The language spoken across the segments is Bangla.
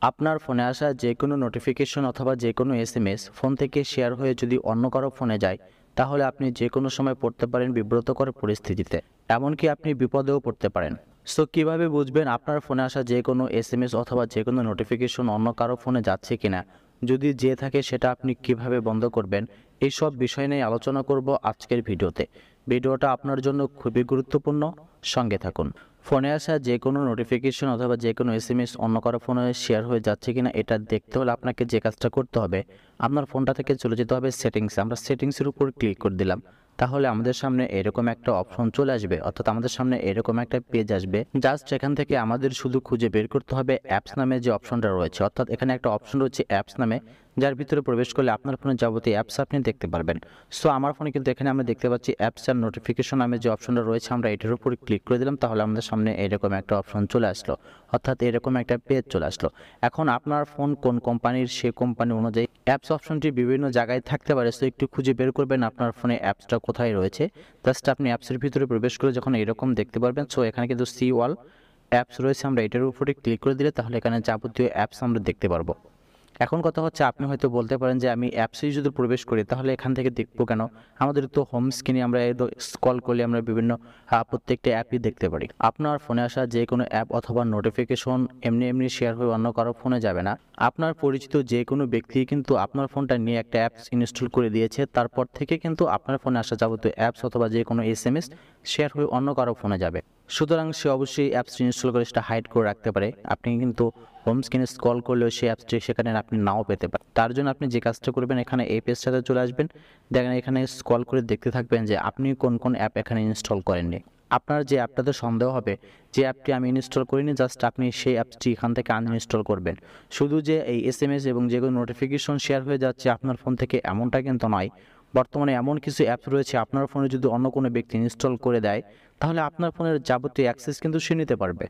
আপনার ফোনে আসা যে কোনো নোটিফিকেশন অথবা যে কোনো এসএমএস ফোন থেকে শেয়ার হয়ে যদি অন্য কারো ফোনে যায়, তাহলে আপনি যে কোনো সময় পড়তে পারেন বিব্রতকর পরিস্থিতিতে। এমনকি আপনি বিপদেও পড়তে পারেন। সো কীভাবে বুঝবেন আপনার ফোনে আসা যে কোনো এসএমএস অথবা যে কোনো নোটিফিকেশন অন্য কারো ফোনে যাচ্ছে কিনা? যদি যেয়ে থাকে সেটা আপনি কিভাবে বন্ধ করবেন? এইসব বিষয় নিয়ে আলোচনা করব আজকের ভিডিওতে। ভিডিওটা আপনার জন্য খুবই গুরুত্বপূর্ণ, সঙ্গে থাকুন। ফোনে আসা যে কোনো নোটিফিকেশন অথবা যে কোনো এসএমএস অন্য কারো ফোনে শেয়ার হয়ে যাচ্ছে কিনা এটা দেখতে হলে আপনাকে যে কাজটা করতে হবে, আপনার ফোনটা থেকে চলে যেতে হবে সেটিংসে। আমরা সেটিংসের উপর ক্লিক করে দিলাম, তাহলে আমাদের সামনে এরকম একটা অপশন চলে আসবে, অর্থাৎ আমাদের সামনে এরকম একটা পেজ আসবে। জাস্ট এখান থেকে আমাদের শুধু খুঁজে বের করতে হবে অ্যাপস নামে যে অপশনটা রয়েছে, অর্থাৎ এখানে একটা অপশন রয়েছে অ্যাপস নামে, যার ভিতরে প্রবেশ করলে আপনার ফোনে যাবতীয় অ্যাপস আপনি দেখতে পারবেন। সো আমার ফোনে কিন্তু এখানে আমরা দেখতে পাচ্ছি অ্যাপস অ্যান্ড নোটিফিকেশন নামে যে অপশনটা রয়েছে, আমরা এটার উপর ক্লিক করে দিলাম, তাহলে আমাদের সামনে এরকম একটা অপশন চলে আসলো, অর্থাৎ এরকম একটা পেজ চলে আসলো। এখন আপনার ফোন কোন কোম্পানির, সে কোম্পানি অনুযায়ী অ্যাপস অপশনটি বিভিন্ন জায়গায় থাকতে পারে। সো একটু খুঁজে বের করবেন আপনার ফোনে অ্যাপসটা কোথায় রয়েছে। জাস্ট আপনি অ্যাপসের ভিতরে প্রবেশ করে যখন এরকম দেখতে পারবেন, সো এখানে কিন্তু সি ওয়াল অ্যাপস রয়েছে, আমরা এটার উপরে ক্লিক করে দিলে তাহলে এখানে যাবতীয় অ্যাপস আমরা দেখতে পারবো। এখন কথা হচ্ছে, আপনি হয়তো বলতে পারেন যে আমি অ্যাপসেই যদি প্রবেশ করি তাহলে এখান থেকে দেখবো কেন? আমাদের তো হোম স্ক্রিনে আমরা স্ক্রল করলে আমরা বিভিন্ন প্রত্যেকটা অ্যাপই দেখতে পারি। আপনার ফোনে আসা যে কোনো অ্যাপ অথবা নোটিফিকেশন এমনি এমনি শেয়ার হয়ে অন্য কারো ফোনে যাবে না। আপনার পরিচিত যে কোনো ব্যক্তি কিন্তু আপনার ফোনটা নিয়ে একটা অ্যাপস ইনস্টল করে দিয়েছে, তারপর থেকে কিন্তু আপনার ফোনে আসা যাবতীয় অ্যাপস অথবা যে কোনো এসএমএস শেয়ার হয়ে অন্য কারো ফোনে যাবে। সুতরাং সে অবশ্যই অ্যাপসটি ইনস্টল করে সেটা হাইড করে রাখতে পারে। আপনি কিন্তু হোম স্ক্রিনে স্ক্রল করলেও সেই অ্যাপসটি সেখানে আপনি নাও পেতে পারেন। তার জন্য আপনি যে কাজটা করবেন, এখানে এই পেজটাতে চলে আসবেন, দেখেন এখানে স্ক্রল করে দেখতে থাকবেন যে আপনি কোন কোন অ্যাপ এখানে ইনস্টল করেননি। আপনার যে অ্যাপটাতে সন্দেহ হবে যে অ্যাপটি আমি ইনস্টল করিনি, জাস্ট আপনি সেই অ্যাপসটি এখান থেকে আনইনস্টল করবেন। শুধু যে এই এসএমএস এবং যে কোনো নোটিফিকেশন শেয়ার হয়ে যাচ্ছে আপনার ফোন থেকে, এমনটা কিন্তু নয়। বর্তমানে এমন কিছু অ্যাপস রয়েছে আপনার ফোনে যদি অন্য কোনো ব্যক্তি ইনস্টল করে দেয়, তাহলে আপনার ফোনের যাবতীয় অ্যাক্সেস কিন্তু সে নিতে পারবে।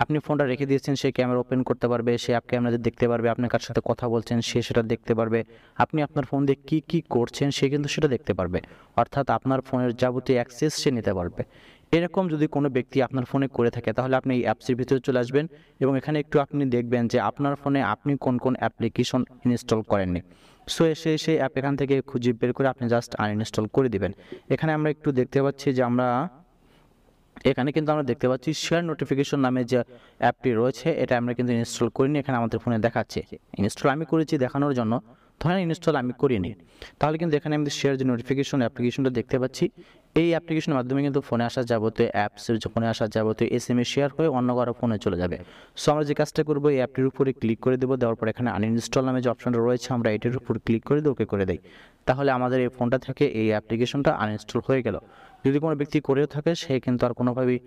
আপনি ফোনটা রেখে দিয়েছেন, সে ক্যামেরা ওপেন করতে পারবে, সে অ্যাপ ক্যামেরাতে দেখতে পারবে, আপনি কার সাথে কথা বলছেন সে সেটা দেখতে পারবে, আপনি আপনার ফোন দিয়ে কী করছেন সে কিন্তু সেটা দেখতে পারবে। অর্থাৎ আপনার ফোনের যাবতীয় অ্যাক্সেস সে নিতে পারবে। এরকম যদি কোনো ব্যক্তি আপনার ফোনে করে থাকে, তাহলে আপনি এই অ্যাপসের ভিতরে চলে আসবেন এবং এখানে একটু আপনি দেখবেন যে আপনার ফোনে আপনি কোন কোন অ্যাপ্লিকেশন ইনস্টল করেননি। সো এসে সেই অ্যাপ এখান থেকে খুঁজে বের করে আপনি জাস্ট আনইনস্টল করে দিবেন। এখানে আমরা একটু দেখতে পাচ্ছি যে এখানে কিন্তু আমরা দেখতে পাচ্ছি শেয়ার নোটিফিকেশন নামে যে অ্যাপটি রয়েছে, এটা আমরা কিন্তু ইনস্টল করিনি, এখানে আমাদের ফোনে দেখাচ্ছে। ইনস্টল আমি করেছি দেখানোর জন্য, ধরেন ইনস্টল আমি করিনি, তাহলে কিন্তু এখানে আমি শেয়ার যে নোটিফিকেশন অ্যাপ্লিকেশনটা দেখতে পাচ্ছি, এই অ্যাপ্লিকেশনের মাধ্যমে কিন্তু ফোনে আসা যাবতীয় অ্যাপসের, ফোনে আসা যাবতীয় এসএমএস শেয়ার হয়ে অন্য কারো ফোনে চলে যাবে। সো আমরা যে কাজটা করবো, এই অ্যাপটির উপরে ক্লিক করে দেবো, দেওয়ার পর এখানে আনইনস্টল নামে যে অপশনটা রয়েছে আমরা এটির উপর ক্লিক করে দিয়ে ওকে করে দিই। তাহলে আমাদের এই ফোনটা থেকে এই অ্যাপ্লিকেশনটা আনইনস্টল হয়ে গেল। যদি কোনো ব্যক্তি করেও থাকে, সে কিন্তু আর কোনোভাবেই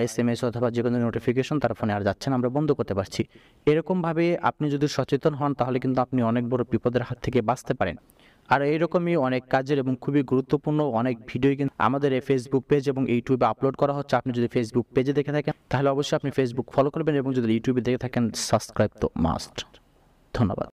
এসএমএস অথবা যে কোনো নোটিফিকেশন তার ফোনে আর যাচ্ছে না, আমরা বন্ধ করতে পারছি। এরকমভাবে আপনি যদি সচেতন হন, তাহলে কিন্তু আপনি অনেক বড় বিপদের হাত থেকে বাঁচতে পারেন। আর এইরকমই অনেক কাজের এবং খুবই গুরুত্বপূর্ণ অনেক ভিডিও কিন্তু আমাদের এই ফেসবুক পেজ এবং ইউটিউবে আপলোড করা হচ্ছে। আপনি যদি ফেসবুক পেজে দেখে থাকেন, তাহলে অবশ্যই আপনি ফেসবুক ফলো করবেন, এবং যদি ইউটিউবে দেখে থাকেন সাবস্ক্রাইব তো মাস্ট। ধন্যবাদ।